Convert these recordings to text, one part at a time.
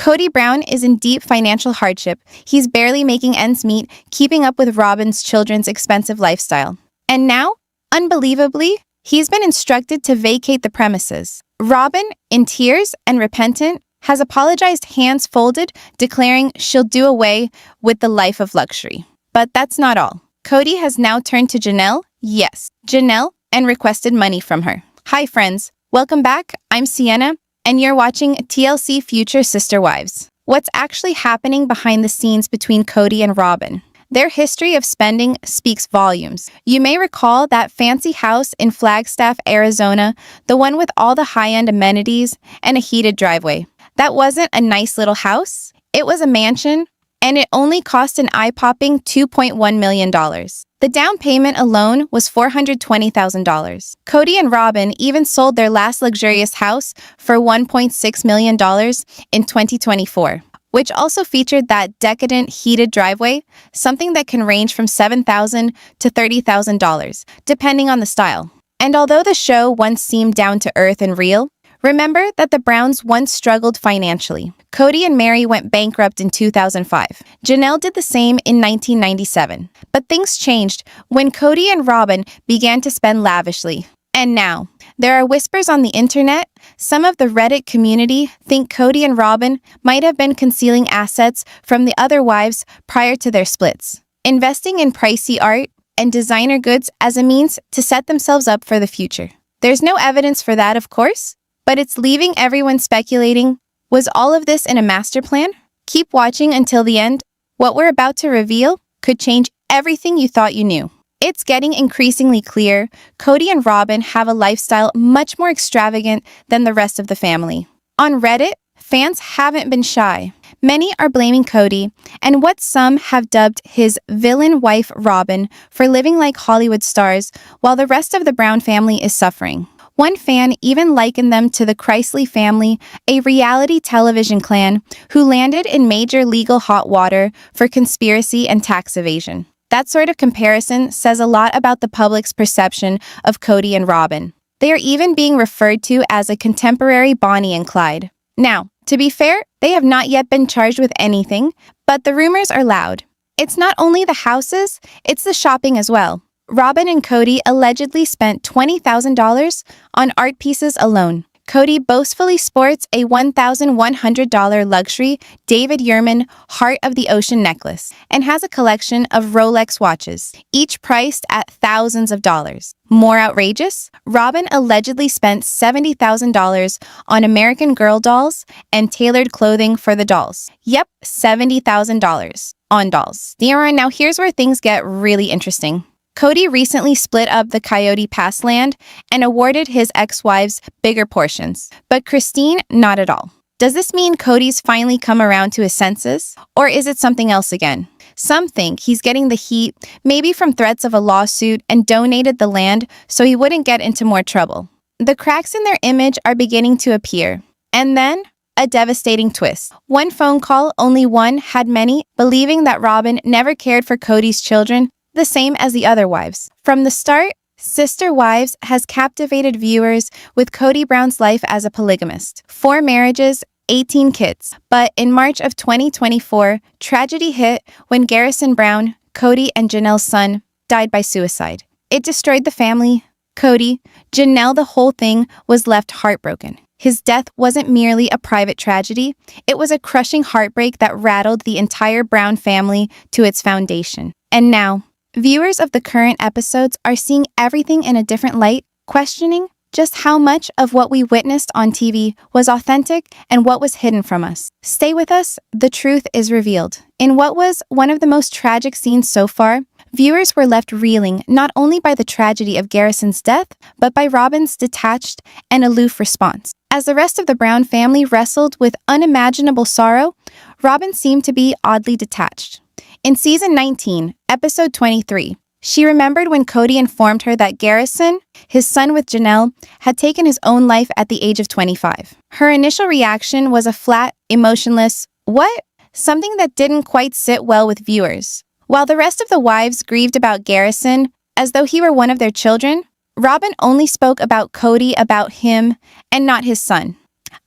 Kody Brown is in deep financial hardship. He's barely making ends meet, keeping up with Robyn's children's expensive lifestyle. And now, unbelievably, he's been instructed to vacate the premises. Robyn, in tears and repentant, has apologized hands folded, declaring she'll do away with the life of luxury. But that's not all. Kody has now turned to Janelle, yes, Janelle, and requested money from her. Hi friends, welcome back. I'm Sienna, and you're watching TLC Future Sister Wives. What's actually happening behind the scenes between Kody and Robyn? Their history of spending speaks volumes. You may recall that fancy house in Flagstaff, Arizona, the one with all the high-end amenities and a heated driveway. That wasn't a nice little house. It was a mansion, and it only cost an eye-popping $2.1 million. The down payment alone was $420,000. Kody and Robyn even sold their last luxurious house for $1.6 million in 2024, which also featured that decadent heated driveway, something that can range from $7,000 to $30,000, depending on the style. And although the show once seemed down to earth and real, remember that the Browns once struggled financially. Kody and Meri went bankrupt in 2005. Janelle did the same in 1997. But things changed when Kody and Robyn began to spend lavishly. And now, there are whispers on the internet. Some of the Reddit community think Kody and Robyn might have been concealing assets from the other wives prior to their splits, investing in pricey art and designer goods as a means to set themselves up for the future. There's no evidence for that, of course, but it's leaving everyone speculating, was all of this in a master plan? Keep watching until the end. What we're about to reveal could change everything you thought you knew. It's getting increasingly clear Kody and Robyn have a lifestyle much more extravagant than the rest of the family. On Reddit, fans haven't been shy. Many are blaming Kody and what some have dubbed his villain wife Robyn for living like Hollywood stars while the rest of the Brown family is suffering. One fan even likened them to the Chrisley family, a reality television clan who landed in major legal hot water for conspiracy and tax evasion. That sort of comparison says a lot about the public's perception of Kody and Robyn. They are even being referred to as a contemporary Bonnie and Clyde. Now, to be fair, they have not yet been charged with anything, but the rumors are loud. It's not only the houses, it's the shopping as well. Robyn and Kody allegedly spent $20,000 on art pieces alone. Kody boastfully sports a $1,100 luxury David Yurman Heart of the Ocean necklace and has a collection of Rolex watches, each priced at thousands of dollars. More outrageous, Robyn allegedly spent $70,000 on American Girl dolls and tailored clothing for the dolls. Yep, $70,000 on dolls. Now here's where things get really interesting. Kody recently split up the Coyote Pass land and awarded his ex-wives bigger portions, but Christine, not at all. Does this mean Kody's finally come around to his senses? Or is it something else again? Some think he's getting the heat, maybe from threats of a lawsuit, and donated the land so he wouldn't get into more trouble. The cracks in their image are beginning to appear. And then, a devastating twist. One phone call, only one, had many believing that Robyn never cared for Kody's children, the same as the other wives. From the start, Sister Wives has captivated viewers with Kody Brown's life as a polygamist. 4 marriages, 18 kids. But in March of 2024, tragedy hit when Garrison Brown, Kody and Janelle's son, died by suicide. It destroyed the family. Kody, Janelle, the whole thing was left heartbroken. His death wasn't merely a private tragedy, it was a crushing heartbreak that rattled the entire Brown family to its foundation. And now, viewers of the current episodes are seeing everything in a different light, questioning just how much of what we witnessed on TV was authentic and what was hidden from us. Stay with us, the truth is revealed. In what was one of the most tragic scenes so far, viewers were left reeling not only by the tragedy of Garrison's death, but by Robyn's detached and aloof response. As the rest of the Brown family wrestled with unimaginable sorrow, Robyn seemed to be oddly detached. In season 19, episode 23, she remembered when Kody informed her that Garrison, his son with Janelle, had taken his own life at the age of 25. Her initial reaction was a flat, emotionless, "What?" Something that didn't quite sit well with viewers. While the rest of the wives grieved about Garrison as though he were one of their children, Robyn only spoke about Kody, about him, and not his son.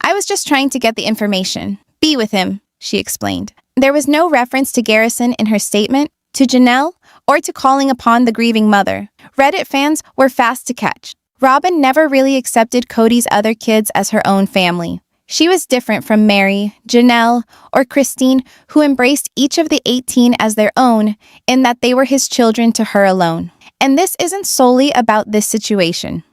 "I was just trying to get the information." be with him, she explained. There was no reference to Garrison in her statement, to Janelle, or to calling upon the grieving mother. Reddit fans were fast to catch. Robyn never really accepted Kody's other kids as her own family. She was different from Meri, Janelle, or Christine, who embraced each of the 18 as their own, in that they were his children to her alone. And this isn't solely about this situation.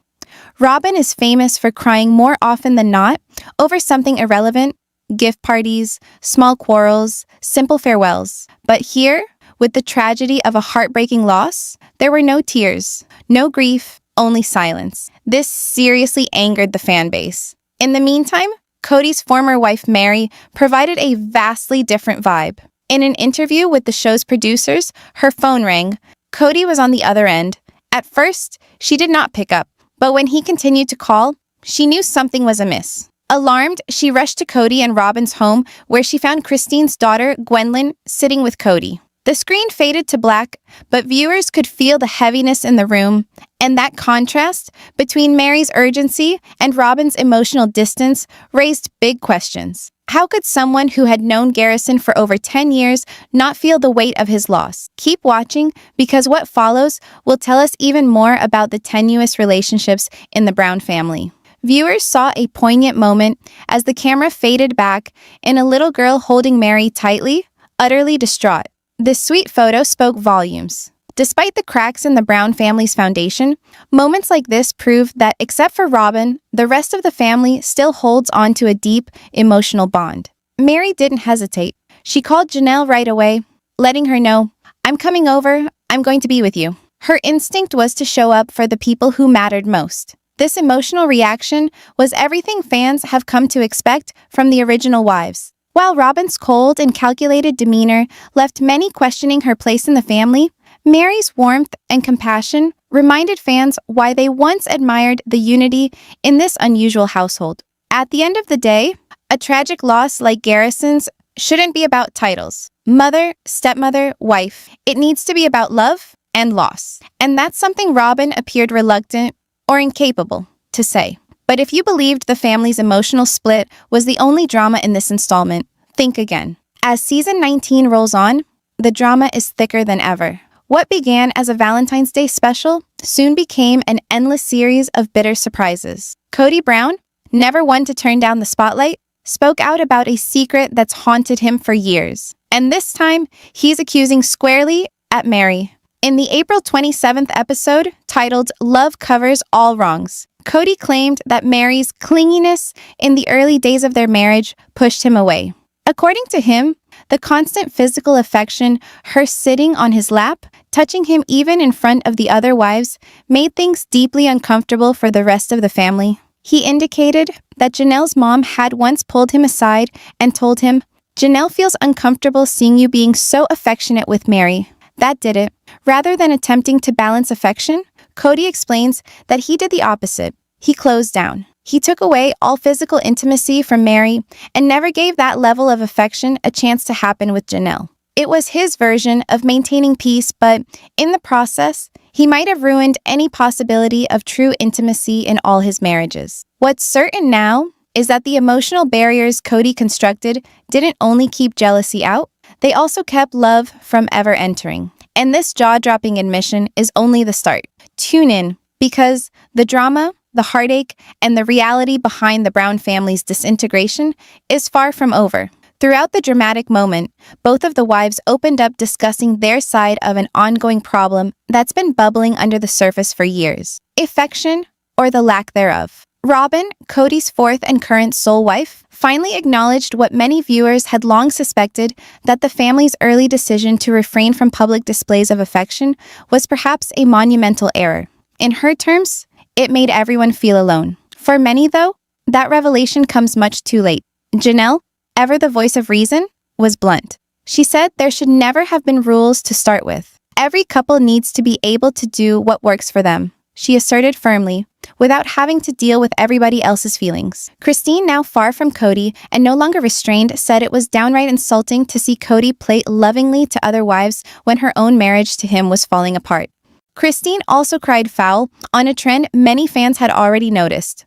Robyn is famous for crying more often than not over something irrelevant, gift parties, small quarrels, simple farewells. But here, with the tragedy of a heartbreaking loss, there were no tears, no grief, only silence. This seriously angered the fan base. In the meantime, Kody's former wife Meri provided a vastly different vibe. In an interview with the show's producers, her phone rang. Kody was on the other end. At first, she did not pick up, but when he continued to call, she knew something was amiss. Alarmed, she rushed to Kody and Robyn's home, where she found Christine's daughter, Gwendolyn, sitting with Kody. The screen faded to black, but viewers could feel the heaviness in the room, and that contrast between Meri's urgency and Robyn's emotional distance raised big questions. How could someone who had known Garrison for over 10 years not feel the weight of his loss? Keep watching, because what follows will tell us even more about the tenuous relationships in the Brown family. Viewers saw a poignant moment as the camera faded back and a little girl holding Meri tightly, utterly distraught. This sweet photo spoke volumes. Despite the cracks in the Brown family's foundation, moments like this prove that except for Robyn, the rest of the family still holds on to a deep, emotional bond. Meri didn't hesitate. She called Janelle right away, letting her know, "I'm coming over, I'm going to be with you." Her instinct was to show up for the people who mattered most. This emotional reaction was everything fans have come to expect from the original wives. While Robyn's cold and calculated demeanor left many questioning her place in the family, Meri's warmth and compassion reminded fans why they once admired the unity in this unusual household. At the end of the day, a tragic loss like Garrison's shouldn't be about titles. Mother, stepmother, wife. It needs to be about love and loss. And that's something Robyn appeared reluctant or incapable to say. But if you believed the family's emotional split was the only drama in this installment, think again. As season 19 rolls on, the drama is thicker than ever. What began as a Valentine's Day special soon became an endless series of bitter surprises. Kody Brown, never one to turn down the spotlight, spoke out about a secret that's haunted him for years. And this time, he's accusing squarely at Meri. In the April 27th episode, titled "Love Covers All Wrongs," Kody claimed that Meri's clinginess in the early days of their marriage pushed him away. According to him, the constant physical affection, her sitting on his lap, touching him even in front of the other wives, made things deeply uncomfortable for the rest of the family. He indicated that Janelle's mom had once pulled him aside and told him, "Janelle feels uncomfortable seeing you being so affectionate with Meri." That did it. Rather than attempting to balance affection, Kody explains that he did the opposite. He closed down. He took away all physical intimacy from Meri and never gave that level of affection a chance to happen with Janelle. It was his version of maintaining peace, but in the process, he might have ruined any possibility of true intimacy in all his marriages. What's certain now is that the emotional barriers Kody constructed didn't only keep jealousy out, they also kept love from ever entering. And this jaw-dropping admission is only the start. Tune in, because the drama, the heartache, and the reality behind the Brown family's disintegration is far from over. Throughout the dramatic moment, both of the wives opened up discussing their side of an ongoing problem that's been bubbling under the surface for years. Affection, or the lack thereof. Robyn, Kody's fourth and current sole wife, finally acknowledged what many viewers had long suspected, that the family's early decision to refrain from public displays of affection was perhaps a monumental error. In her terms, it made everyone feel alone. For many, though, that revelation comes much too late. Janelle, ever the voice of reason, was blunt. She said there should never have been rules to start with. Every couple needs to be able to do what works for them, she asserted firmly, without having to deal with everybody else's feelings. Christine, now far from Kody and no longer restrained, said it was downright insulting to see Kody play lovingly to other wives when her own marriage to him was falling apart. Christine also cried foul on a trend many fans had already noticed.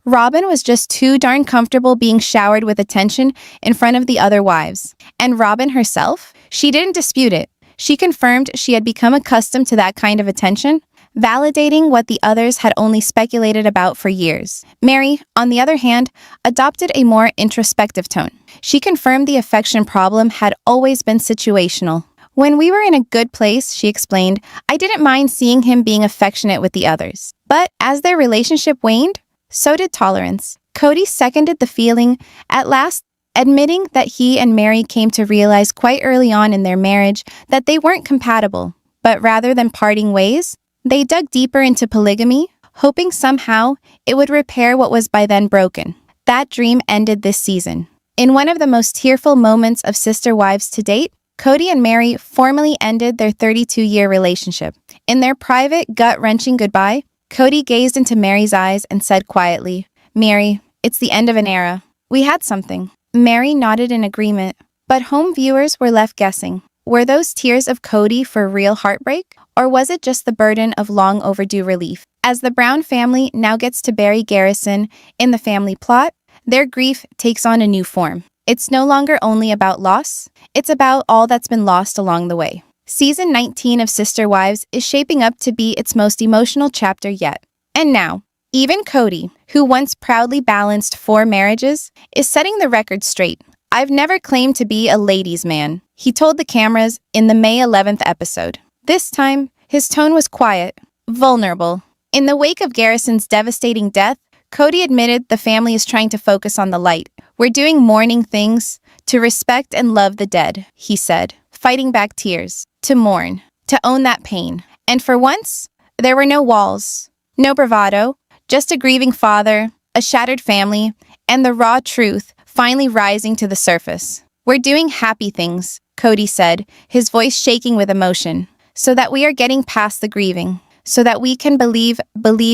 Robyn was just too darn comfortable being showered with attention in front of the other wives. And Robyn herself? She didn't dispute it. She confirmed she had become accustomed to that kind of attention, validating what the others had only speculated about for years. Meri, on the other hand, adopted a more introspective tone. She confirmed the affection problem had always been situational. When we were in a good place, she explained, I didn't mind seeing him being affectionate with the others. But as their relationship waned, so did tolerance. Kody seconded the feeling, at last admitting that he and Meri came to realize quite early on in their marriage that they weren't compatible. But rather than parting ways, they dug deeper into polygamy, hoping somehow it would repair what was by then broken. That dream ended this season. In one of the most tearful moments of Sister Wives to date, Kody and Meri formally ended their 32-year relationship. In their private, gut-wrenching goodbye, Kody gazed into Meri's eyes and said quietly, Meri, it's the end of an era. We had something. Meri nodded in agreement, but home viewers were left guessing. Were those tears of Kody for real heartbreak, or was it just the burden of long overdue relief? As the Brown family now gets to bury Garrison in the family plot, their grief takes on a new form. It's no longer only about loss, it's about all that's been lost along the way. Season 19 of Sister Wives is shaping up to be its most emotional chapter yet. And now, even Kody, who once proudly balanced 4 marriages, is setting the record straight. I've never claimed to be a ladies' man, he told the cameras in the May 11th episode. This time, his tone was quiet, vulnerable. In the wake of Garrison's devastating death, Kody admitted the family is trying to focus on the light. We're doing mourning things to respect and love the dead, he said, fighting back tears, to mourn, to own that pain. And for once, there were no walls, no bravado, just a grieving father, a shattered family, and the raw truth finally rising to the surface. We're doing happy things, Kody said, his voice shaking with emotion, so that we are getting past the grieving, so that we can believe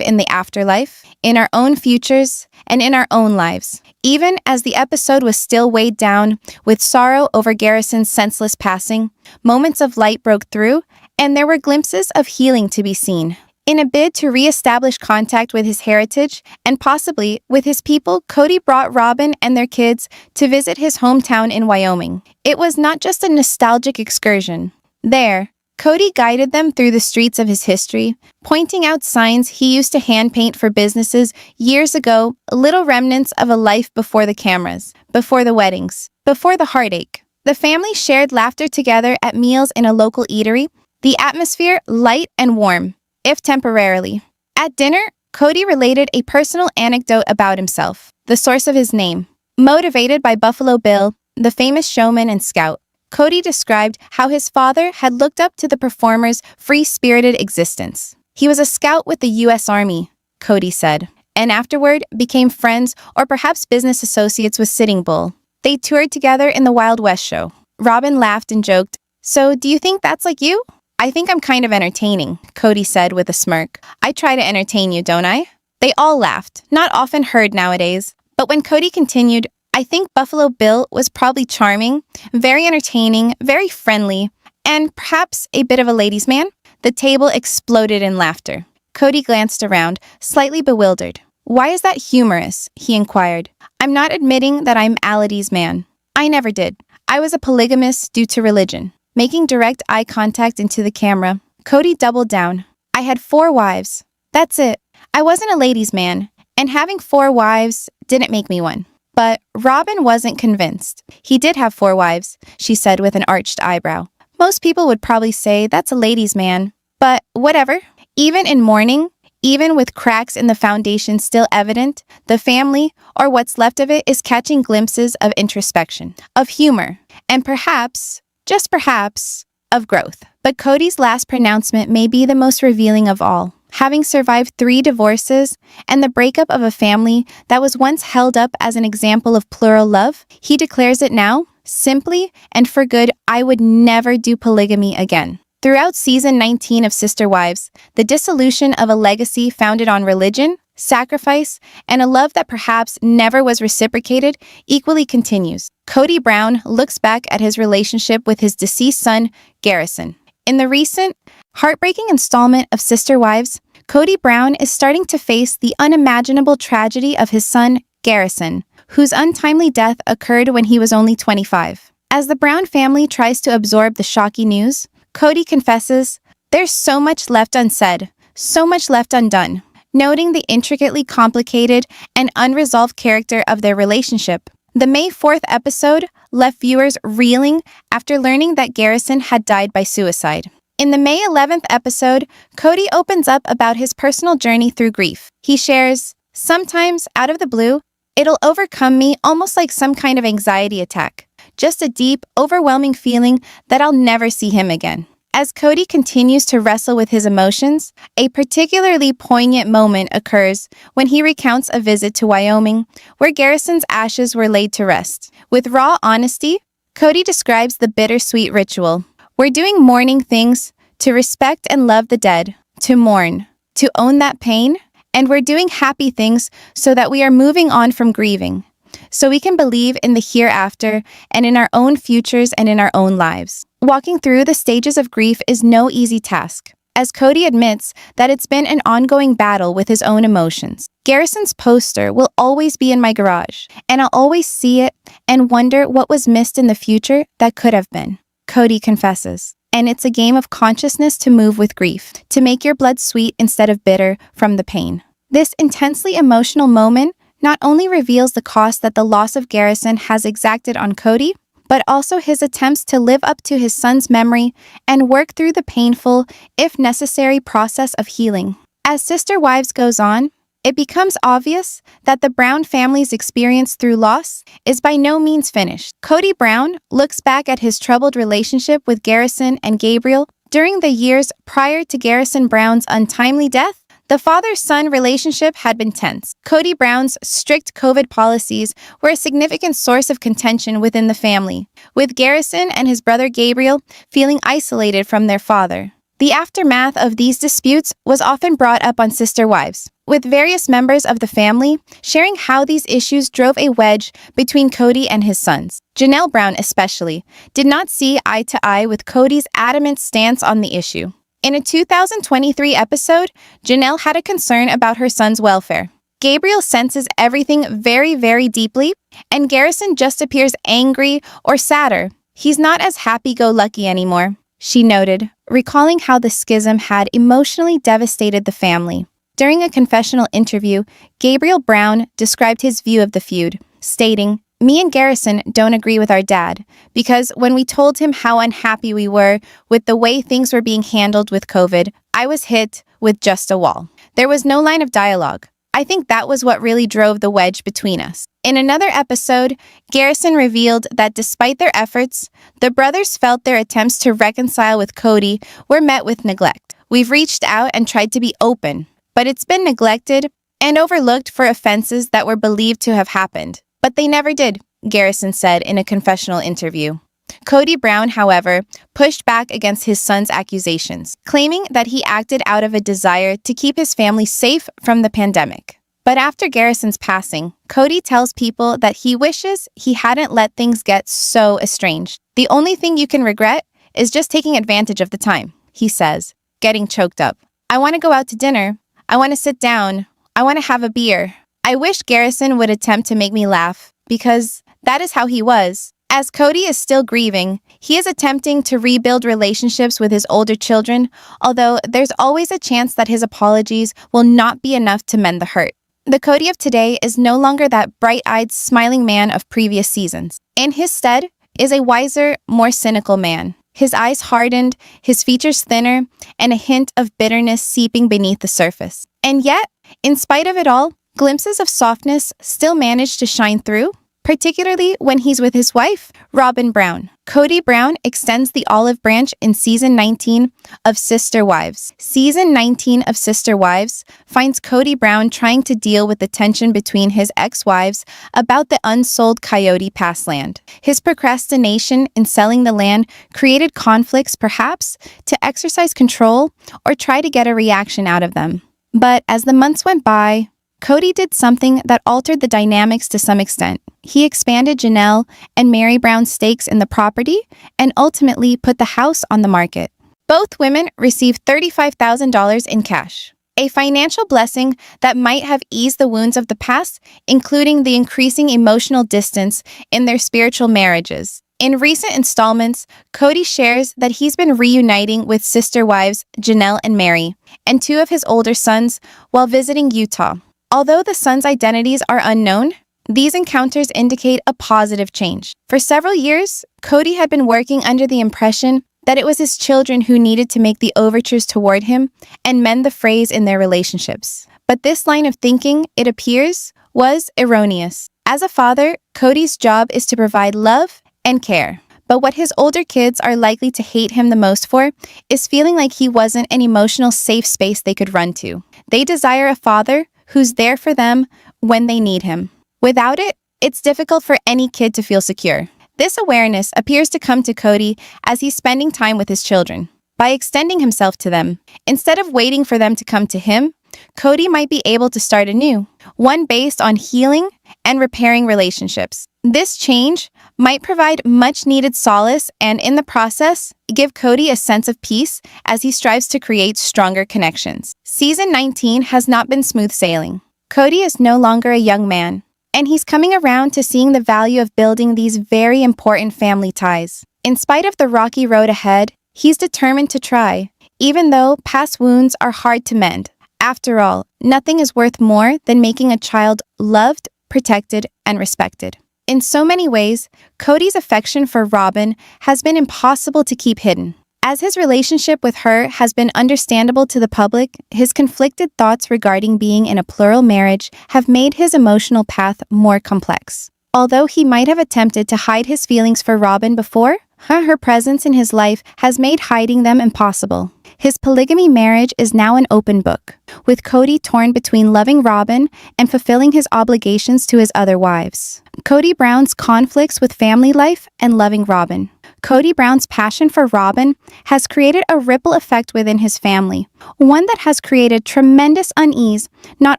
in the afterlife, in our own futures, and in our own lives. Even as the episode was still weighed down with sorrow over Garrison's senseless passing, moments of light broke through, and there were glimpses of healing to be seen. In a bid to re-establish contact with his heritage and possibly with his people, Kody brought Robyn and their kids to visit his hometown in Wyoming. It was not just a nostalgic excursion. There, Kody guided them through the streets of his history, pointing out signs he used to hand-paint for businesses years ago, little remnants of a life before the cameras, before the weddings, before the heartache. The family shared laughter together at meals in a local eatery, the atmosphere light and warm, if temporarily. At dinner, Kody related a personal anecdote about himself, the source of his name. Motivated by Buffalo Bill, the famous showman and scout, Kody described how his father had looked up to the performer's free-spirited existence. He was a scout with the U.S. Army, Kody said, and afterward became friends or perhaps business associates with Sitting Bull. They toured together in the Wild West show. Robyn laughed and joked, "So, do you think that's like you?" "I think I'm kind of entertaining," Kody said with a smirk. "I try to entertain you, don't I?" They all laughed, not often heard nowadays. But when Kody continued, "I think Buffalo Bill was probably charming, very entertaining, very friendly, and perhaps a bit of a ladies' man," the table exploded in laughter. Kody glanced around, slightly bewildered. "Why is that humorous?" he inquired. "I'm not admitting that I'm a ladies' man. I never did. I was a polygamist due to religion." Making direct eye contact into the camera, Kody doubled down. "I had 4 wives. That's it. I wasn't a ladies' man, and having 4 wives didn't make me one." But Robyn wasn't convinced. "He did have 4 wives," she said with an arched eyebrow. "Most people would probably say that's a ladies' man. But whatever. Even in mourning, even with cracks in the foundation still evident, the family, or what's left of it, is catching glimpses of introspection, of humor, and perhaps, just perhaps, of growth." But Kody's last pronouncement may be the most revealing of all. Having survived 3 divorces and the breakup of a family that was once held up as an example of plural love, he declares it now, simply and for good, "I would never do polygamy again." Throughout season 19 of Sister Wives, the dissolution of a legacy founded on religion, sacrifice, and a love that perhaps never was reciprocated equally continues. Kody Brown looks back at his relationship with his deceased son, Garrison. In the recent, heartbreaking installment of Sister Wives, Kody Brown is starting to face the unimaginable tragedy of his son, Garrison, whose untimely death occurred when he was only 25. As the Brown family tries to absorb the shocking news, Kody confesses, "There's so much left unsaid, so much left undone," noting the intricately complicated and unresolved character of their relationship. The May 4th episode left viewers reeling after learning that Garrison had died by suicide. In the May 11th episode, Kody opens up about his personal journey through grief. He shares, "Sometimes, out of the blue, it'll overcome me almost like some kind of anxiety attack. Just a deep, overwhelming feeling that I'll never see him again." As Kody continues to wrestle with his emotions, a particularly poignant moment occurs when he recounts a visit to Wyoming, where Garrison's ashes were laid to rest. With raw honesty, Kody describes the bittersweet ritual. "We're doing mourning things to respect and love the dead, to mourn, to own that pain, and we're doing happy things so that we are moving on from grieving, so we can believe in the hereafter and in our own futures and in our own lives." Walking through the stages of grief is no easy task, as Kody admits that it's been an ongoing battle with his own emotions. "Garrison's poster will always be in my garage, and I'll always see it and wonder what was missed in the future that could have been," Kody confesses. And it's a game of consciousness to move with grief, to make your blood sweet instead of bitter from the pain. This intensely emotional moment not only reveals the cost that the loss of Garrison has exacted on Kody, but also his attempts to live up to his son's memory and work through the painful, if necessary, process of healing. As Sister Wives goes on, it becomes obvious that the Brown family's experience through loss is by no means finished. Kody Brown looks back at his troubled relationship with Garrison and Gabriel during the years prior to Garrison Brown's untimely death. The father-son relationship had been tense. Kody Brown's strict COVID policies were a significant source of contention within the family, with Garrison and his brother Gabriel feeling isolated from their father. The aftermath of these disputes was often brought up on Sister Wives, with various members of the family sharing how these issues drove a wedge between Kody and his sons. Janelle Brown especially did not see eye to eye with Kody's adamant stance on the issue. In a 2023 episode, Janelle had a concern about her son's welfare. Gabriel senses everything very, very deeply, and Garrison just appears angry or sadder. "He's not as happy-go-lucky anymore," she noted, recalling how the schism had emotionally devastated the family. During a confessional interview, Gabriel Brown described his view of the feud, stating, "Me and Garrison don't agree with our dad, because when we told him how unhappy we were with the way things were being handled with COVID, I was hit with just a wall. There was no line of dialogue. I think that was what really drove the wedge between us." In another episode, Garrison revealed that despite their efforts, the brothers felt their attempts to reconcile with Kody were met with neglect. "We've reached out and tried to be open, but it's been neglected and overlooked for offenses that were believed to have happened. But they never did," Garrison said in a confessional interview. Kody Brown, however, pushed back against his son's accusations, claiming that he acted out of a desire to keep his family safe from the pandemic. But after Garrison's passing, Kody tells people that he wishes he hadn't let things get so estranged. "The only thing you can regret is just taking advantage of the time," he says, getting choked up. "I want to go out to dinner. I want to sit down. I want to have a beer. I wish Garrison would attempt to make me laugh, because that is how he was." As Kody is still grieving, he is attempting to rebuild relationships with his older children, although there's always a chance that his apologies will not be enough to mend the hurt. The Kody of today is no longer that bright-eyed, smiling man of previous seasons. In his stead is a wiser, more cynical man. His eyes hardened, his features thinner, and a hint of bitterness seeping beneath the surface. And yet, in spite of it all, glimpses of softness still manage to shine through, particularly when he's with his wife, Robyn Brown. Kody Brown extends the olive branch in Season 19 of Sister Wives. Season 19 of Sister Wives finds Kody Brown trying to deal with the tension between his ex-wives about the unsold Coyote Pass land. His procrastination in selling the land created conflicts, perhaps, to exercise control or try to get a reaction out of them. But as the months went by, Kody did something that altered the dynamics to some extent. He expanded Janelle and Meri Brown's stakes in the property and ultimately put the house on the market. Both women received $35,000 in cash. a financial blessing that might have eased the wounds of the past, including the increasing emotional distance in their spiritual marriages. In recent installments, Kody shares that he's been reuniting with sister wives Janelle and Meri, and two of his older sons while visiting Utah. Although the sons' identities are unknown, these encounters indicate a positive change. For several years, Kody had been working under the impression that it was his children who needed to make the overtures toward him and mend the frays in their relationships. But this line of thinking, it appears, was erroneous. As a father, Kody's job is to provide love and care. But what his older kids are likely to hate him the most for is feeling like he wasn't an emotional safe space they could run to. They desire a father who's there for them when they need him. Without it, it's difficult for any kid to feel secure. This awareness appears to come to Kody as he's spending time with his children, by extending himself to them. Instead of waiting for them to come to him, Kody might be able to start anew, one based on healing and repairing relationships. This change might provide much-needed solace and, in the process, give Kody a sense of peace as he strives to create stronger connections. Season 19 has not been smooth sailing. Kody is no longer a young man, and he's coming around to seeing the value of building these very important family ties. In spite of the rocky road ahead, he's determined to try, even though past wounds are hard to mend. After all, nothing is worth more than making a child loved, protected, and respected. In so many ways, Kody's affection for Robyn has been impossible to keep hidden. As his relationship with her has been understandable to the public, his conflicted thoughts regarding being in a plural marriage have made his emotional path more complex. Although he might have attempted to hide his feelings for Robyn before, her presence in his life has made hiding them impossible. His polygamy marriage is now an open book, with Kody torn between loving Robyn and fulfilling his obligations to his other wives. Kody Brown's conflicts with family life and loving Robyn. Kody Brown's passion for Robyn has created a ripple effect within his family, one that has created tremendous unease not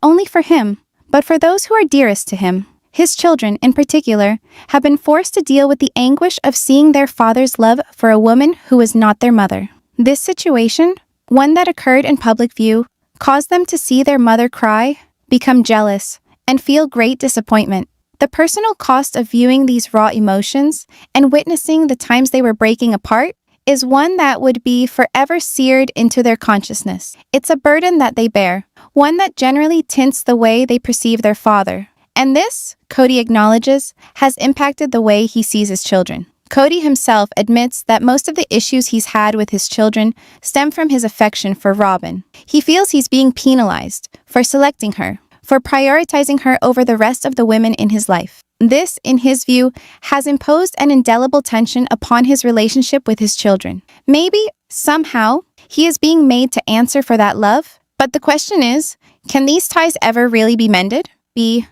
only for him, but for those who are dearest to him. His children, in particular, have been forced to deal with the anguish of seeing their father's love for a woman who is not their mother. This situation, one that occurred in public view, caused them to see their mother cry, become jealous, and feel great disappointment. The personal cost of viewing these raw emotions and witnessing the times they were breaking apart is one that would be forever seared into their consciousness. It's a burden that they bear, one that generally tints the way they perceive their father. And this, Kody acknowledges, has impacted the way he sees his children. Kody himself admits that most of the issues he's had with his children stem from his affection for Robyn. He feels he's being penalized for selecting her, for prioritizing her over the rest of the women in his life. This, in his view, has imposed an indelible tension upon his relationship with his children. Maybe, somehow, he is being made to answer for that love. But the question is, can these ties ever really be mended? Be